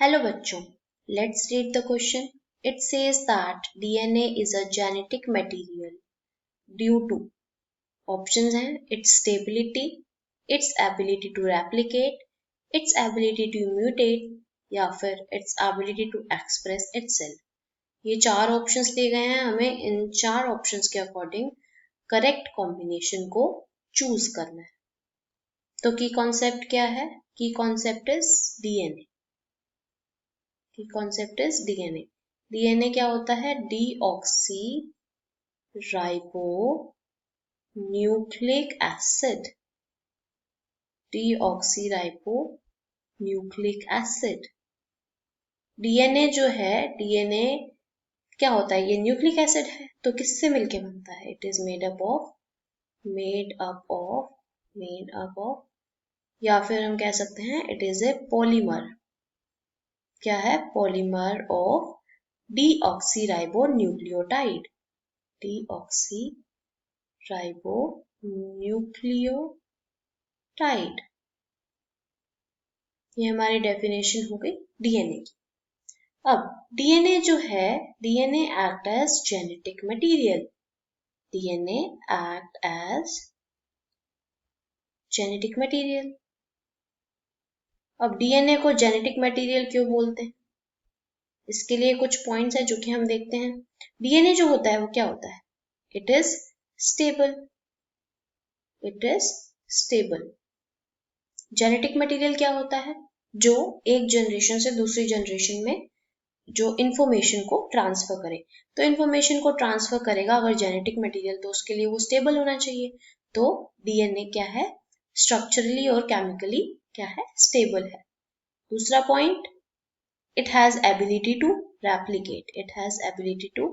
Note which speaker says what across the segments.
Speaker 1: Hello बच्चों, let's read the question. It says that DNA is a genetic material due to options हैं its stability, its ability to replicate, its ability to mutate या फिर its ability to express itself. ये चार options दिए गए हैं. हमें इन चार ऑप्शंस के अकॉर्डिंग करेक्ट कॉम्बिनेशन को चूज करना है. तो की कॉन्सेप्ट क्या है? की कॉन्सेप्ट इज डीएनए. की कॉन्सेप्ट इज डीएनए. डीएनए क्या होता है? Deoxy ribo nucleic acid. Deoxy ribo nucleic acid. DNA जो है, डीएनए क्या होता है? ये न्यूक्लिक एसिड है, तो किससे मिलके बनता है? It is made up of या फिर हम कह सकते हैं इट इज ए पॉलीमर. क्या है? Polymer of deoxyribonucleotide. डीऑक्सीराइबोन्यूक्लियोटाइड. ये हमारी डेफिनेशन हो गई डीएनए की. अब डीएनए जो है, DNA act as genetic material. DNA act as genetic material. अब डीएनए को जेनेटिक मटेरियल क्यों बोलते हैं? इसके लिए कुछ पॉइंट्स है जो कि हम देखते हैं. डीएनए जो होता है वो क्या होता है? It is stable. It is stable. Genetic material क्या होता है? जो एक जनरेशन से दूसरी जनरेशन में जो इंफॉर्मेशन को ट्रांसफर करे. तो इंफॉर्मेशन को ट्रांसफर करेगा अगर जेनेटिक मटेरियल, तो उसके लिए वो स्टेबल होना चाहिए. तो डीएनए क्या है? स्ट्रक्चरली और केमिकली क्या है? स्टेबल है. दूसरा point, it has ability to replicate. It has ability to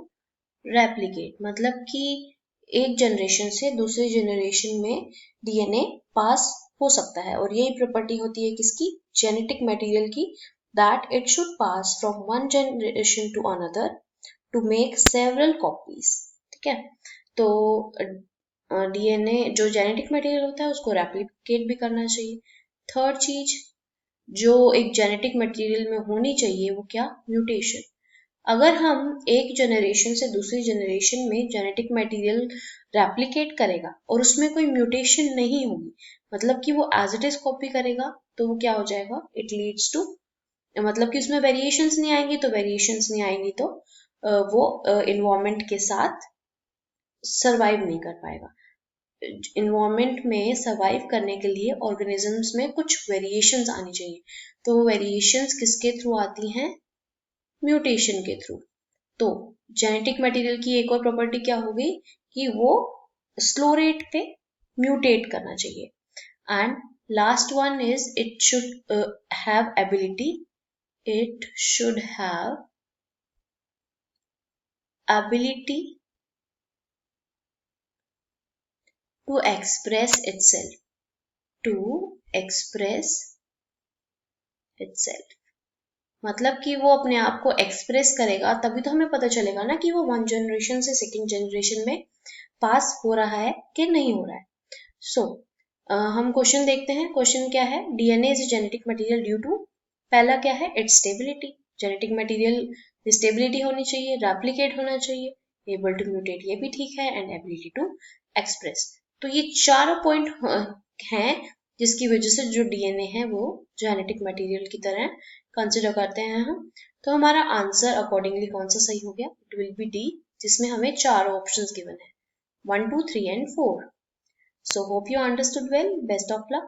Speaker 1: replicate मतलब कि एक जनरेशन से दूसरी जनरेशन में डीएनए पास हो सकता है. और यही प्रॉपर्टी होती है किसकी? जेनेटिक मटेरियल की, that it should pass from one generation to another to make several copies. ठीक है. तो डीएनए जो जेनेटिक मटेरियल होता है उसको रेप्लिकेट भी करना चाहिए. थर्ड चीज जो एक जेनेटिक मटेरियल में होनी चाहिए वो क्या? म्यूटेशन. अगर हम एक जनरेशन से दूसरी जनरेशन में जेनेटिक मटेरियल रेप्लिकेट करेगा और उसमें कोई म्यूटेशन नहीं होगी, मतलब कि वो एज इट इज कॉपी करेगा, तो वो क्या हो जाएगा? इट लीड्स टू, मतलब कि उसमें वेरिएशंस नहीं आएंगी तो वो इन्वायरमेंट के साथ सरवाइव नहीं कर पाएगा. इन्वायरमेंट में सरवाइव करने के लिए ऑर्गेनिजम्स में कुछ वेरिएशंस आनी चाहिए. तो वो वेरिएशंस किसके थ्रू आती हैं? म्यूटेशन के थ्रू. तो जेनेटिक मटेरियल की एक और प्रॉपर्टी क्या होगी कि वो स्लो रेट पे म्यूटेट करना चाहिए. And last one is it should have ability. It should have ability to express itself. To express itself. मतलब कि वो अपने आप को एक्सप्रेस करेगा, तभी तो हमें पता चलेगा ना कि वो वन जनरेशन से सेकेंड जनरेशन में पास हो रहा है कि नहीं हो रहा है. सो हम क्वेश्चन देखते हैं. क्वेश्चन क्या है? DNA is genetic material due to, पहला क्या है? Its stability. Genetic material stability होनी चाहिए, रेप्लिकेट होना चाहिए, एबल टू म्यूटेट ये भी ठीक है, एंड एबिलिटी टू एक्सप्रेस. तो ये चारों पॉइंट हैं जिसकी वजह से जो डीएनए है वो जेनेटिक मटेरियल की तरह कंसिडर करते हैं हम. तो हमारा आंसर अकॉर्डिंगली कौन सा सही हो गया? इट विल बी डी, जिसमें हमें चार ऑप्शंस गिवन है, 1, 2, 3 and 4. So hope you understood well. Best of luck.